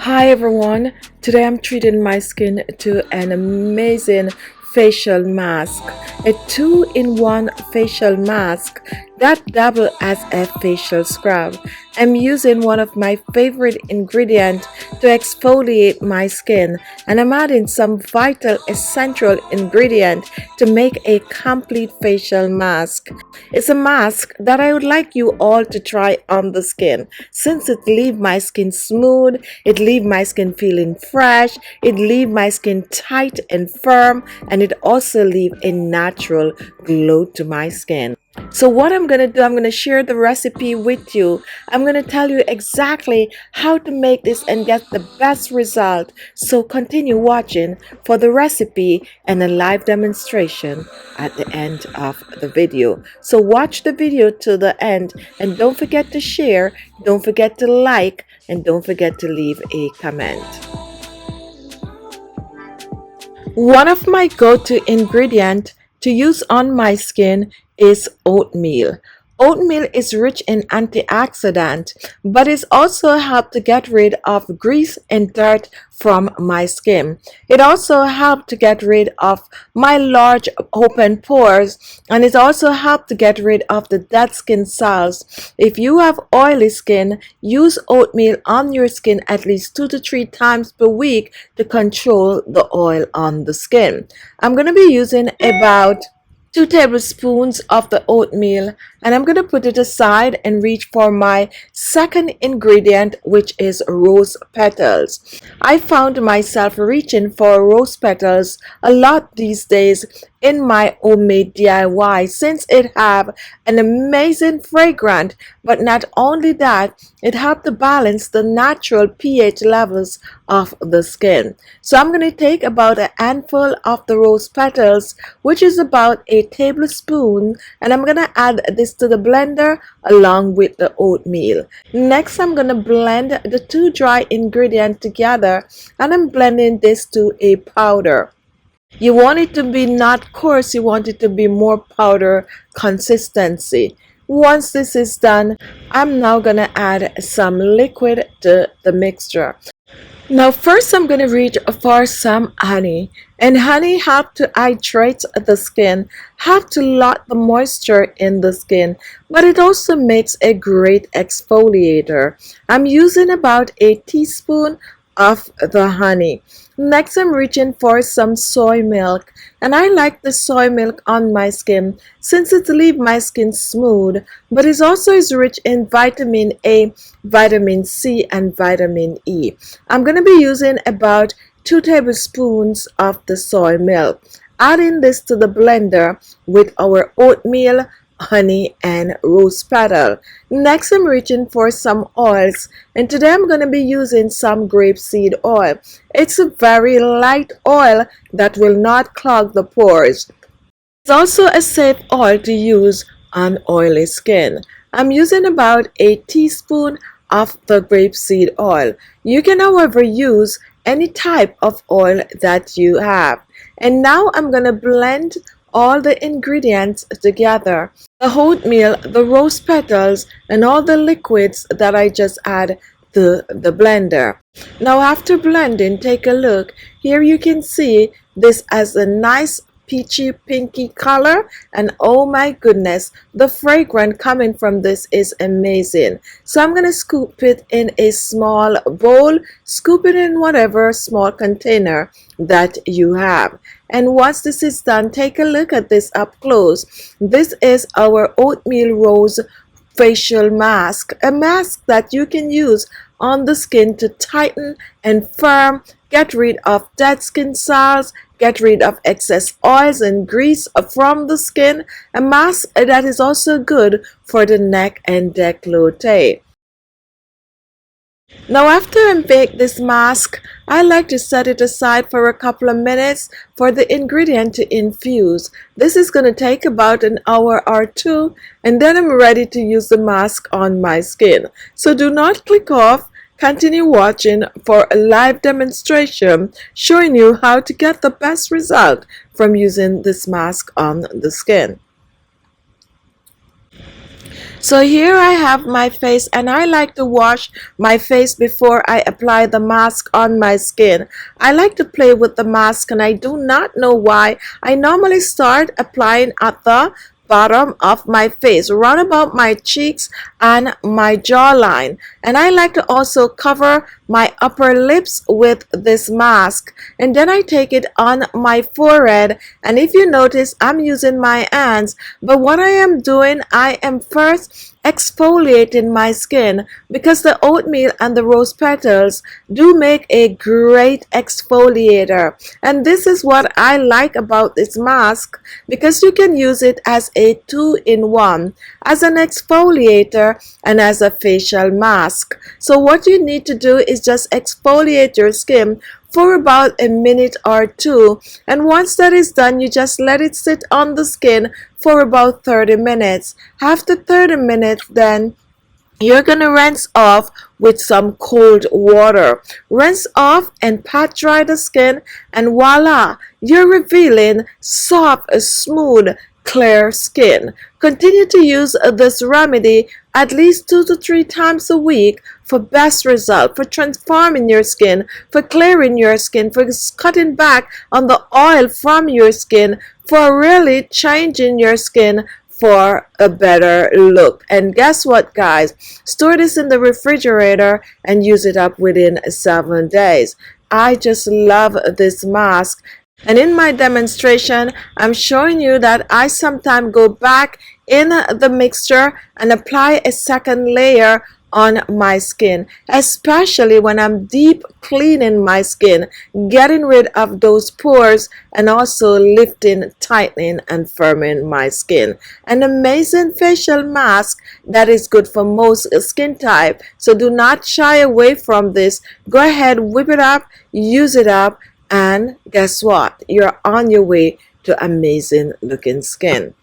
Hi everyone, today I'm treating my skin to an amazing facial mask, a 2-in-1 facial mask that double as a facial scrub. I'm using one of my favorite ingredients to exfoliate my skin, and I'm adding some vital essential ingredient to make a complete facial mask. It's a mask that I would like you all to try on the skin, since it leaves my skin smooth, it leaves my skin feeling fresh, it leaves my skin tight and firm, and it also leaves a natural glow to my skin. So what I'm going to do, I'm going to share the recipe with you. I'm going to tell you exactly how to make this and get the best result. So continue watching for the recipe and a live demonstration at the end of the video. So watch the video to the end and don't forget to share, don't forget to like, and don't forget to leave a comment. One of my go-to ingredients to use on my skin is oatmeal. Oatmeal is rich in antioxidant, but it also helps to get rid of grease and dirt from my skin. It also helps to get rid of my large open pores, and it also helps to get rid of the dead skin cells. If you have oily skin, use oatmeal on your skin at least 2 to 3 times per week to control the oil on the skin. I'm going to be using about 2 tablespoons of the oatmeal, and I'm going to put it aside and reach for my second ingredient, which is rose petals. I found myself reaching for rose petals a lot these days in my homemade DIY, since it have an amazing fragrance, but not only that, it helps to balance the natural pH levels of the skin. So I'm going to take about a handful of the rose petals, which is about a tablespoon, and I'm going to add this to the blender along with the oatmeal. Next, I'm going to blend the 2 dry ingredients together, and I'm blending this to a powder. You want it to be not coarse, you want it to be more powder consistency. Once this is done, I'm now going to add some liquid to the mixture. Now first I'm going to reach for some honey, and honey helps to hydrate the skin, helps to lock the moisture in the skin, but it also makes a great exfoliator. I'm using about a teaspoon of the honey. Next, I'm reaching for some soy milk, and I like the soy milk on my skin since it leaves my skin smooth, but it also is rich in vitamin A, vitamin C, and vitamin E. I'm going to be using about 2 tablespoons of the soy milk. Adding this to the blender with our oatmeal, honey, and rose petal. Next, I'm reaching for some oils, and today I'm going to be using some grapeseed oil. It's a very light oil that will not clog the pores. It's also a safe oil to use on oily skin. I'm using about a teaspoon of the grapeseed oil. You can, however, use any type of oil that you have. And now I'm going to blend all the ingredients together. The oatmeal, the rose petals, and all the liquids that I just add to the blender. Now after blending, take a look. Here you can see this as a nice peachy pinky color, and oh my goodness, the fragrance coming from this is amazing. So I'm going to scoop it in a small bowl, scoop it in whatever small container that you have. And once this is done, take a look at this up close. This is our oatmeal rose facial mask, a mask that you can use on the skin to tighten and firm, get rid of dead skin cells, get rid of excess oils and grease from the skin, a mask that is also good for the neck and décolleté. Now after I make this mask, I like to set it aside for a couple of minutes for the ingredient to infuse. This is going to take about an hour or 2, and then I'm ready to use the mask on my skin. So do not click off. Continue watching for a live demonstration showing you how to get the best result from using this mask on the skin. So here I have my face, and I like to wash my face before I apply the mask on my skin. I like to play with the mask, and I do not know why. I normally start applying at the bottom of my face, round about my cheeks and my jawline. And I like to also cover my upper lips with this mask, and then I take it on my forehead. And if you notice, I'm using my hands, but what I am doing, I am first exfoliating my skin, because the oatmeal and the rose petals do make a great exfoliator. And this is what I like about this mask, because you can use it as a two-in-one, as an exfoliator and as a facial mask. So what you need to do is just exfoliate your skin for about a minute or two, and once that is done, you just let it sit on the skin for about 30 minutes. After 30 minutes, then you're gonna rinse off with some cold water. Rinse off and pat dry the skin, and voila, you're revealing soft, smooth, clear skin. Continue to use this remedy at least 2 to 3 times a week for best result, for transforming your skin, for clearing your skin, for cutting back on the oil from your skin, for really changing your skin for a better look. And guess what, guys? Store this in the refrigerator and use it up within 7 days. I just love this mask. And in my demonstration, I'm showing you that I sometimes go back in the mixture and apply a second layer on my skin, especially when I'm deep cleaning my skin, getting rid of those pores, and also lifting, tightening, and firming my skin. An amazing facial mask that is good for most skin type. So do not shy away from this. Go ahead, whip it up, use it up, and guess what? You're on your way to amazing looking skin.